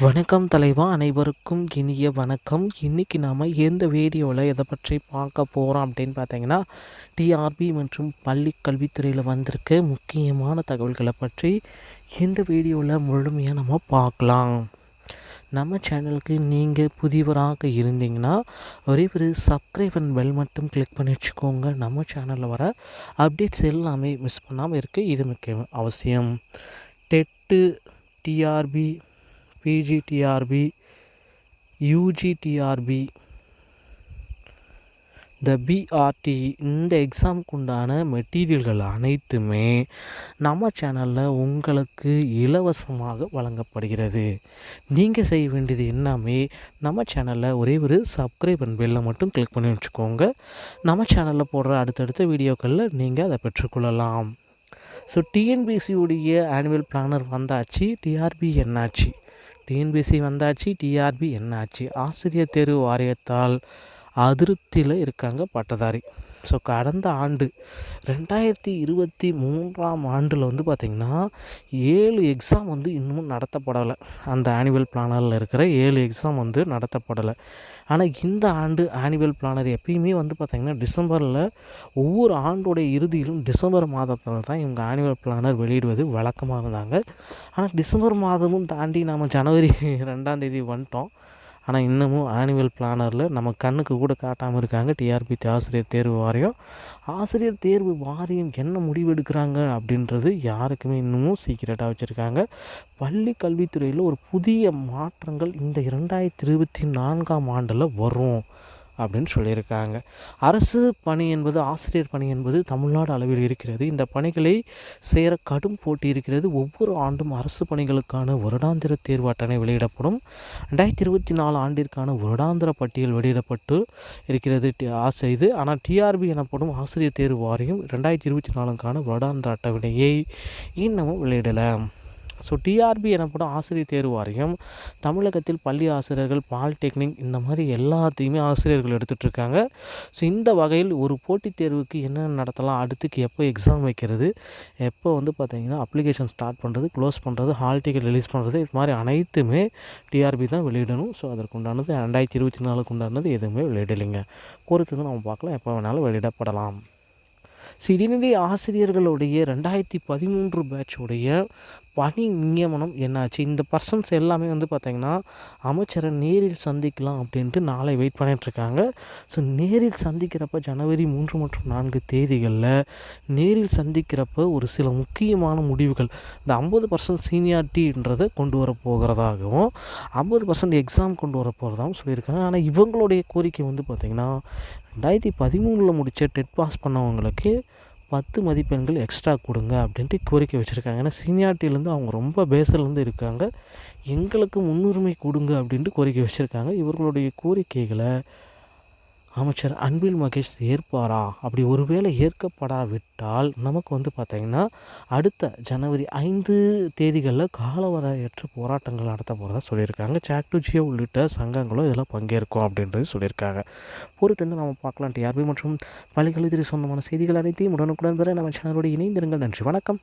வணக்கம் தலைவா, அனைவருக்கும் இனிய வணக்கம். இன்றைக்கி நாம் எந்த வீடியோவில் எதை பற்றி பார்க்க போகிறோம் அப்படின்னு பார்த்தீங்கன்னா, டிஆர்பி மற்றும் பள்ளி கல்வித்துறையில் வந்திருக்க முக்கியமான தகவல்களை பற்றி இந்த வீடியோவில் முழுமையாக நம்ம பார்க்கலாம். நம்ம சேனலுக்கு நீங்கள் புதியவராக இருந்தீங்கன்னா ஒரே ஒரு சப்ஸ்கிரைப் அண்ட் பெல் மட்டும் கிளிக் பண்ணி வச்சுக்கோங்க. நம்ம சேனலில் வர அப்டேட்ஸ் எல்லாமே மிஸ் பண்ணாமல் இருக்க இது முக்கியம் அவசியம். டெட்டு, டிஆர்பி, பிஜிடிஆர்பி, யூஜிடிஆர்பி, இந்த பிஆர்டி, இந்த எக்ஸாமுக்கு உண்டான மெட்டீரியல்கள் அனைத்துமே நம்ம சேனலில் உங்களுக்கு இலவசமாக வழங்கப்படுகிறது. நீங்கள் செய்ய வேண்டியது எல்லாமே நம்ம சேனலில் ஒரே ஒரு சப்ஸ்கிரைப் அண்ட் பெல்லை மட்டும் கிளிக் பண்ணி வச்சுக்கோங்க. நம்ம சேனலில் போடுற அடுத்தடுத்த வீடியோக்களில் நீங்கள் அதை பெற்றுக்கொள்ளலாம். ஸோ டிஎன்பிசியுடைய ஆனுவல் பிளானர் வந்தாச்சு, டிஆர்பி என்னாச்சு? டிஎன்பிசி வந்தாச்சு, டிஆர்பி என்னாச்சு? ஆசிரியர் தேர்வு வாரியத்தால் அதிருப்தியில் இருக்காங்க பட்டதாரி. ஸோ கடந்த ஆண்டு 2023ஆம் ஆண்டில் பார்த்திங்கன்னா 7 எக்ஸாம் இன்னமும் நடத்தப்படலை. அந்த ஆனுவல் பிளானரில் இருக்கிற 7 எக்ஸாம் நடத்தப்படலை. ஆனால் இந்த ஆண்டு ஆனுவல் பிளானர் எப்பயுமே பார்த்திங்கன்னா டிசம்பரில், ஒவ்வொரு ஆண்டோடைய இறுதியிலும் டிசம்பர் மாதத்தில் தான் இவங்க ஆனுவல் பிளானர் வெளியிடுவது வழக்கமாக இருந்தாங்க. ஆனால் டிசம்பர் மாதமும் தாண்டி நம்ம ஜனவரி 2ஆம் தேதி வந்துட்டோம். ஆனால் இன்னமும் ஆனுவல் பிளானரில் நம்ம கண்ணுக்கு கூட காட்டாமல் இருக்காங்க டிஆர்பி, ஆசிரியர் தேர்வு வாரியம். ஆசிரியர் தேர்வு வாரியம் என்ன முடிவு எடுக்கிறாங்க அப்படின்றது யாருக்குமே இன்னமும் சீக்கிரட்டாக வச்சுருக்காங்க. பள்ளி கல்வித்துறையில் ஒரு புதிய மாற்றங்கள் இந்த 2024ஆம் ஆண்டில் வரும் அப்படின்னு சொல்லியிருக்காங்க. அரசு பணி என்பது, ஆசிரியர் பணி என்பது தமிழ்நாடு அளவில் இருக்கிறது. இந்த பணிகளை சேர கடும் போட்டி இருக்கிறது. ஒவ்வொரு ஆண்டும் அரசு பணிகளுக்கான வருடாந்திர தேர்வு அட்டணை வெளியிடப்படும். 2024 ஆண்டிற்கான வருடாந்திர பட்டியல் வெளியிடப்பட்டு இருக்கிறது இது. ஆனால் டிஆர்பி எனப்படும் ஆசிரியர் தேர்வு வாரியம் 2024க்கான வருடாந்திர அட்டவணையை இன்னமும் வெளியிடலை. ஸோ டிஆர்பி எனப்படும் ஆசிரியர் தேர்வு வாரியம் தமிழகத்தில் பள்ளி ஆசிரியர்கள், பாலிடெக்னிக், இந்த மாதிரி எல்லாத்தையுமே ஆசிரியர்கள் எடுத்துகிட்ருக்காங்க. ஸோ இந்த வகையில் ஒரு போட்டித் தேர்வுக்கு என்னென்ன நடத்தலாம், அடுத்துக்கு எப்போ எக்ஸாம் வைக்கிறது, எப்போ பார்த்திங்கன்னா அப்ளிகேஷன் ஸ்டார்ட் பண்ணுறது, க்ளோஸ் பண்ணுறது, ஹால் டிக்கெட் ரிலீஸ் பண்ணுறது, இது மாதிரி அனைத்துமே டிஆர்பி தான் வெளியிடணும். ஸோ அதற்கு உண்டானது 2024க்கு உண்டானது எதுவுமே வெளியிடலைங்க. பொறுத்து நம்ம பார்க்கலாம், எப்போ வேணாலும் வெளியிடப்படலாம். ஸோ இடைநிலை ஆசிரியர்களுடைய 2013 பேட்சுடைய பணி நியமனம் என்னாச்சு? இந்த பர்சன்ஸ் எல்லாமே பார்த்திங்கன்னா அமைச்சரை நேரில் சந்திக்கலாம் அப்படின்ட்டு நாளை வெயிட் பண்ணிகிட்ருக்காங்க. ஸோ நேரில் சந்திக்கிறப்ப ஜனவரி 3 மற்றும் 4 தேதிகளில் நேரில் சந்திக்கிறப்ப ஒரு சில முக்கியமான முடிவுகள், இந்த 50% சீனியாரிட்டின்றதை கொண்டு வர போகிறதாகவும் 50% எக்ஸாம் கொண்டு வர போகிறதாகவும் சொல்லியிருக்காங்க. ஆனால் இவங்களுடைய கோரிக்கை பார்த்திங்கன்னா 2013 முடித்த டெட் பாஸ் பண்ணவங்களுக்கு 10 மதிப்பெண்கள் எக்ஸ்ட்ரா கொடுங்க அப்படின்ட்டு கோரிக்கை வச்சுருக்காங்க. ஏன்னா சீனியாரிட்டிலேருந்து அவங்க ரொம்ப பேஸிலேருந்து இருக்காங்க, எங்களுக்கு முன்னுரிமை கொடுங்க அப்படின்ட்டு கோரிக்கை வச்சுருக்காங்க. இவர்களுடைய கோரிக்கைகளை அமைச்சர் அன்பில் மகேஷ் ஏற்பாரா? அப்படி ஒருவேளை ஏற்கப்படாவிட்டால் நமக்கு பார்த்திங்கன்னா அடுத்த ஜனவரி 5 தேதிகளில் காலவரையற்ற போராட்டங்கள் நடத்த போகிறதா சொல்லியிருக்காங்க. சாக்டுஜியோ உள்ளிட்ட சங்கங்களும் இதில் பங்கேற்கும் அப்படின்றது சொல்லியிருக்காங்க. பொறுத்து நம்ம பார்க்கலாம். டிஆர்பி மற்றும் பள்ளி கல்வித்துறை சொந்தமான செய்திகள் அனைத்தையும் உடனுக்குடன் பெற நம்ம சேனலோடு இணைந்திருங்கள். நன்றி, வணக்கம்.